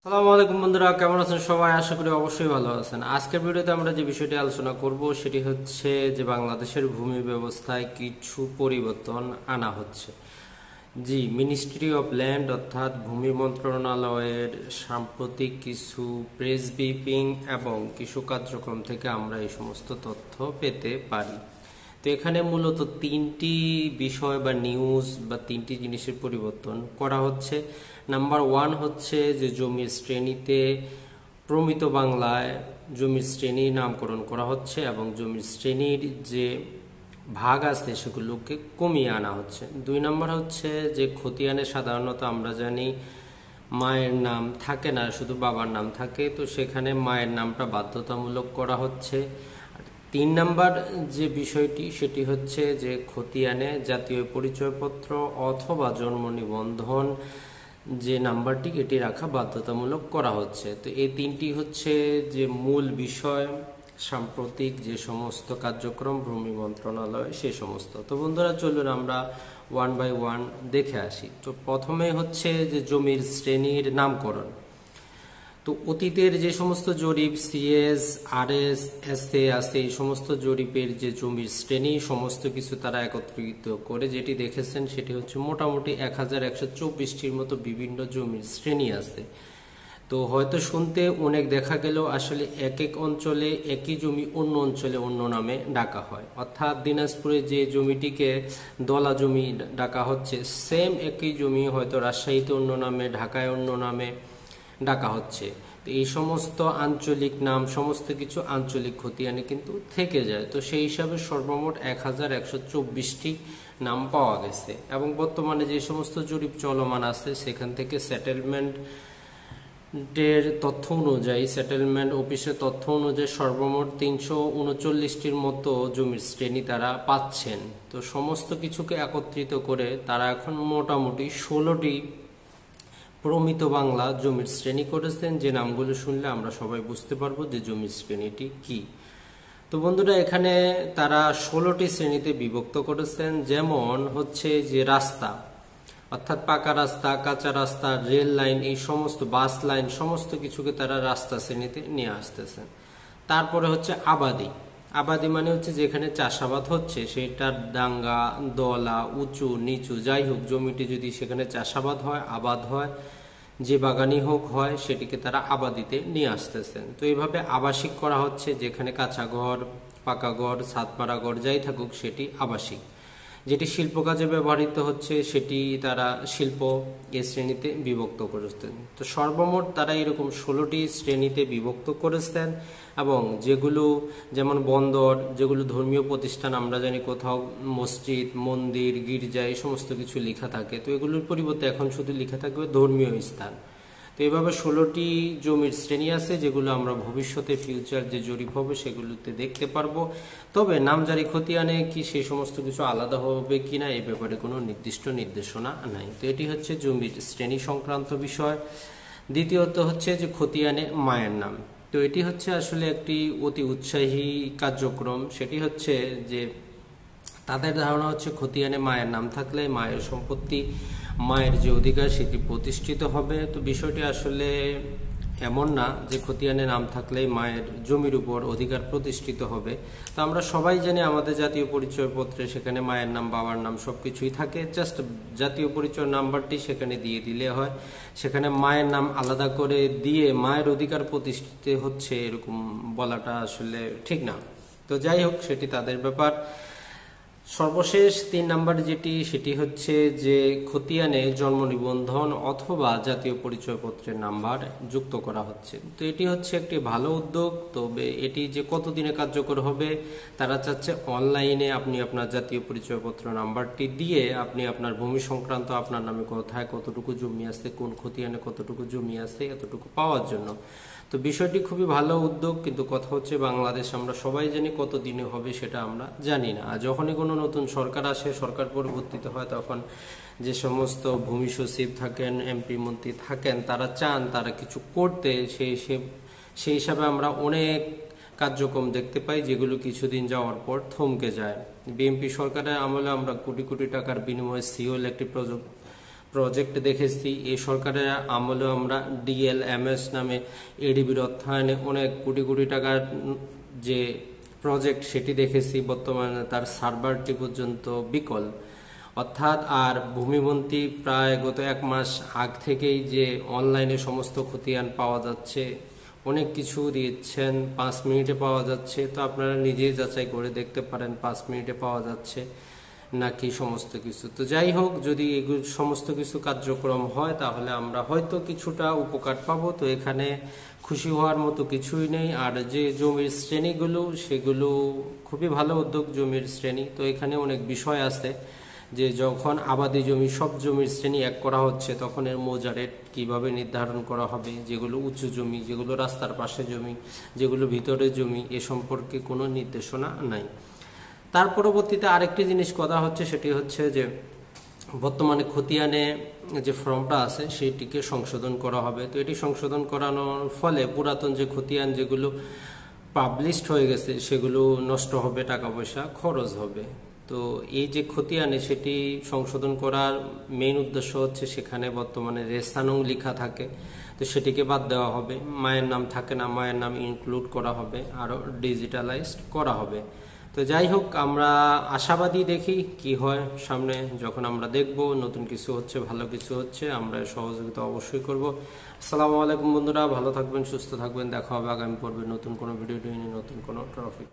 আসসালামু আলাইকুম বন্ধুরা, কেমন আছেন সবাই? আশা করি অবশ্যই ভালো আছেন। আজকের ভিডিওতে আমরা যে বিষয়টি আলোচনা করব সেটি হচ্ছে যে বাংলাদেশের ভূমি ব্যবস্থায় কিছু পরিবর্তন আনা হচ্ছে। জি, মিনিস্ট্রি অফ ল্যান্ড অর্থাৎ ভূমি মন্ত্রণালয়ের সাম্প্রতিক কিছু প্রেস ব্রিফিং এবং কিছু কার্যক্রম থেকে আমরা এই সমস্ত তথ্য পেতে পারি। তো এখানে মূলত তিনটি বিষয় বা নিউজ বা তিনটি জিনিসের পরিবর্তন করা হচ্ছে। নাম্বার ওয়ান হচ্ছে যে জমির শ্রেণীতে প্রমিত বাংলায় জমির শ্রেণীর নামকরণ করা হচ্ছে এবং জমির শ্রেণীর যে ভাগ আছে সেগুলোকে কমিয়ে আনা হচ্ছে। দুই নম্বর হচ্ছে যে খতিয়ানে সাধারণত আমরা জানি মায়ের নাম থাকে না, শুধু বাবার নাম থাকে, তো সেখানে মায়ের নামটা বাধ্যতামূলক করা হচ্ছে। তিন নাম্বার যে বিষয়টি সেটি হচ্ছে যে খতিয়ানে জাতীয় পরিচয়পত্র অথবা জন্ম নিবন্ধন যে নাম্বারটি এটি রাখা বাধ্যতামূলক করা হচ্ছে। তো এই তিনটি হচ্ছে যে মূল বিষয় সাম্প্রতিক যে সমস্ত কার্যক্রম ভূমি মন্ত্রণালয় সে সমস্ত। তো বন্ধুরা চলুন আমরা ওয়ান বাই ওয়ান দেখে আসি। তো প্রথমে হচ্ছে যে জমির শ্রেণীর নামকরণ। তো অতীতের যে সমস্ত জরিপ সিএস আরএস এসএ আছে এই সমস্ত জরিপের যে জমির শ্রেণী সমস্ত কিছু তারা একত্রিত করে যেটি দেখেছেন সেটি হচ্ছে মোটামুটি 1124টির মতো বিভিন্ন জমির শ্রেণী আছে। তো হয়তো শুনতে অনেক দেখা গেল আসলে এক এক অঞ্চলে একই জমি অন্য অঞ্চলে অন্য নামে ডাকা হয়, অর্থাৎ দিনাজপুরে যে জমিটিকে দলা জমি ডাকা হচ্ছে সেম একই জমি হয়তো রাজশাহীতে অন্য নামে, ঢাকায় অন্য নামে ডাকা হচ্ছে। তো এই সমস্ত আঞ্চলিক নাম সমস্ত কিছু আঞ্চলিক খতিয়ানে কিন্তু থেকে যায়। তো সেই হিসাবে সর্বমোট 1124টি নাম পাওয়া গেছে এবং বর্তমানে যে সমস্ত জরিপ চলমান আছে সেখান থেকে সেটেলমেন্টের তথ্য অনুযায়ী, সেটেলমেন্ট অফিসের তথ্য অনুযায়ী সর্বমোট 339টির মতো জমির শ্রেণী তারা পাচ্ছেন। তো সমস্ত কিছুকে একত্রিত করে তারা এখন মোটামুটি 16টি প্রমিত বাংলা জমির শ্রেণী করেছেন, যে নামগুলো শুনলে আমরা সবাই বুঝতে পারবো যে জমির শ্রেণীটি কি। তো বন্ধুরা এখানে তারা 16টি শ্রেণীতে বিভক্ত করেছেন। যেমন হচ্ছে যে রাস্তা অর্থাৎ পাকা রাস্তা, কাঁচা রাস্তা, রেল লাইন, এই সমস্ত বাস লাইন সমস্ত কিছুকে তারা রাস্তা শ্রেণীতে নিয়ে আসতেছেন। তারপরে হচ্ছে আবাদি। আবাদি মানে হচ্ছে যেখানে চাষাবাদ হচ্ছে সেটার ডাঙ্গা দলা উঁচু নিচু যাই হোক জমিটি যদি সেখানে চাষাবাদ হয় আবাদ হয় যে বাগানি হোক হয় সেটিকে তারা আবাদিতে নিয়ে আসতেছেন। তো এইভাবে আবাসিক করা হচ্ছে, যেখানে কাঁচা ঘর পাকা ঘর ছাদপাড়া ঘর যাই থাকুক সেটি আবাসিক। যেটি শিল্প কাজে ব্যবহৃত হচ্ছে সেটি তারা শিল্প এ শ্রেণীতে বিভক্ত করেছেন। তো সর্বমোট তারা এরকম 16টি শ্রেণীতে বিভক্ত করেছেন এবং যেগুলো যেমন বন্দর, যেগুলো ধর্মীয় প্রতিষ্ঠান আমরা জানি কোথাও মসজিদ মন্দির গির্জা এই সমস্ত কিছু লেখা থাকে, তো এগুলোর পরিবর্তে এখন শুধু লেখা থাকবে ধর্মীয় স্থান। তো এইভাবে 16টি জমির শ্রেণী আছে যেগুলো আমরা ভবিষ্যতে ফিউচার যে জরিপ হবে সেগুলোতে দেখতে পারবো। তবে নামজারি খতিয়ানে কি সেই সমস্ত কিছু আলাদা হবে কিনা এ ব্যাপারে কোনো নির্দিষ্ট নির্দেশনা নাই। তো এটি হচ্ছে জমির শ্রেণী সংক্রান্ত বিষয়। দ্বিতীয়ত হচ্ছে যে খতিয়ানে মায়ের নাম। তো এটি হচ্ছে আসলে একটি অতি উৎসাহী কার্যক্রম। সেটি হচ্ছে যে তাদের ধারণা হচ্ছে খতিয়ানে মায়ের নাম থাকলে মায়ের সম্পত্তি মায়ের যে অধিকার সেটি প্রতিষ্ঠিত হবে। তো বিষয়টি আসলে এমন না যে খতিয়ানে নাম থাকলেই মায়ের জমির উপর অধিকার প্রতিষ্ঠিত হবে। তো আমরা সবাই জানি আমাদের জাতীয় পরিচয়পত্রে সেখানে মায়ের নাম বাবার নাম সবকিছুই থাকে, জাস্ট জাতীয় পরিচয় নাম্বারটি সেখানে দিয়ে দিলে হয়। সেখানে মায়ের নাম আলাদা করে দিয়ে মায়ের অধিকার প্রতিষ্ঠিত হচ্ছে এরকম বলাটা আসলে ঠিক না। তো যাই হোক সেটি তাদের ব্যাপার। সর্বশেষ 3 নাম্বার যেটি সেটি হচ্ছে যে খতিয়ানে জন্ম নিবন্ধন অথবা জাতীয় পরিচয়পত্রের নাম্বার যুক্ত করা হচ্ছে। তো এটি হচ্ছে একটি ভালো উদ্যোগ। তবে এটি যে কতদিনে কার্যকর হবে তারা চাচ্ছে অনলাইনে আপনি আপনার জাতীয় পরিচয়পত্র নাম্বারটি দিয়ে আপনি আপনার ভূমি সংক্রান্ত আপনার নামে কোথায় কতটুকু জমি আছে, কোন খতিয়ানে কতটুকু জমি আছে এতটুকু পাওয়ার জন্য। তো বিষয়টি খুবই ভালো উদ্যোগ, কিন্তু কথা হচ্ছে বাংলাদেশ আমরা সবাই জানি কত দিনে হবে সেটা আমরা জানি না। আর যখনই কোনো নতুন সরকার আসে, সরকার পরিবর্তিত হয়, তখন যে সমস্ত ভূমি সচিব থাকেন এমপি মন্ত্রী থাকেন তারা চান তারা কিছু করতে, সেই হিসাবে আমরা অনেক কার্যক্রম দেখতে পাই যেগুলো কিছুদিন যাওয়ার পর থমকে যায়। বিএনপি সরকারের আমলে আমরা কোটি কোটি টাকার বিনিময়ে সিওল একটি প্রজেক্ট দেখেছি। এই সরকারের আমলে আমরা ডিএলএমএস নামে এডিবির অর্থায়নে অনেক কোটি কোটি টাকার যে প্রজেক্ট সেটি দেখেছি। বর্তমানে তার সার্ভারটি পর্যন্ত বিকল, অর্থাৎ আর ভূমিবন্তী প্রায় গত 1 মাস আগ থেকেই যে অনলাইনে সমস্ত খতিয়ান পাওয়া যাচ্ছে, অনেক কিছু দিচ্ছেন 5 মিনিটে পাওয়া যাচ্ছে। তো আপনারা নিজেই যাচাই করে দেখতে পারেন 5 মিনিটে পাওয়া যাচ্ছে নাকি সমস্ত কিছু। তো যাই হোক, যদি এগুলো সমস্ত কিছু কার্যক্রম হয় তাহলে আমরা হয়তো কিছুটা উপকার পাবো। তো এখানে খুশি হওয়ার মতো কিছুই নেই। আর যে জমির শ্রেণীগুলো, সেগুলো খুবই ভালো উদ্যোগ, জমির শ্রেণী। তো এখানে অনেক বিষয় আছে যে যখন আবাদি জমি সব জমির শ্রেণী এক করা হচ্ছে, তখন এর মৌজা রেট কীভাবে নির্ধারণ করা হবে, যেগুলো উঁচু জমি, যেগুলো রাস্তার পাশে জমি, যেগুলো ভিতরে জমি, এ সম্পর্কে কোনো নির্দেশনা নাই। তার পরবর্তীতে আরেকটি জিনিস কথা হচ্ছে, সেটি হচ্ছে যে বর্তমানে খতিয়ানে যে ফর্মটা আছে সেটিকে সংশোধন করা হবে। তো এটি সংশোধন করানোর ফলে পুরাতন যে খতিয়ান যেগুলো পাবলিশড হয়ে গেছে সেগুলো নষ্ট হবে, টাকা পয়সা খরচ হবে। তো এই যে খতিয়ানে সেটি সংশোধন করার মেইন উদ্দেশ্য হচ্ছে সেখানে বর্তমানে রেস্তানং লেখা থাকে, তো সেটিকে বাদ দেওয়া হবে। মায়ের নাম থাকে না, মায়ের নাম ইনক্লুড করা হবে, আরও ডিজিটালাইজড করা হবে। তো যাই হোক, আমরা আশাবাদী, দেখি কি হয় সামনে। যখন আমরা দেখব নতুন কিছু হচ্ছে, ভালো কিছু হচ্ছে, আমরা সহযোগিতা অবশ্যই করব। আসসালামু আলাইকুম বন্ধুরা, ভালো থাকবেন, সুস্থ থাকবেন। দেখা হবে আগামী পর্বে নতুন কোনো ভিডিও নিয়ে, নতুন কোনো টপিক।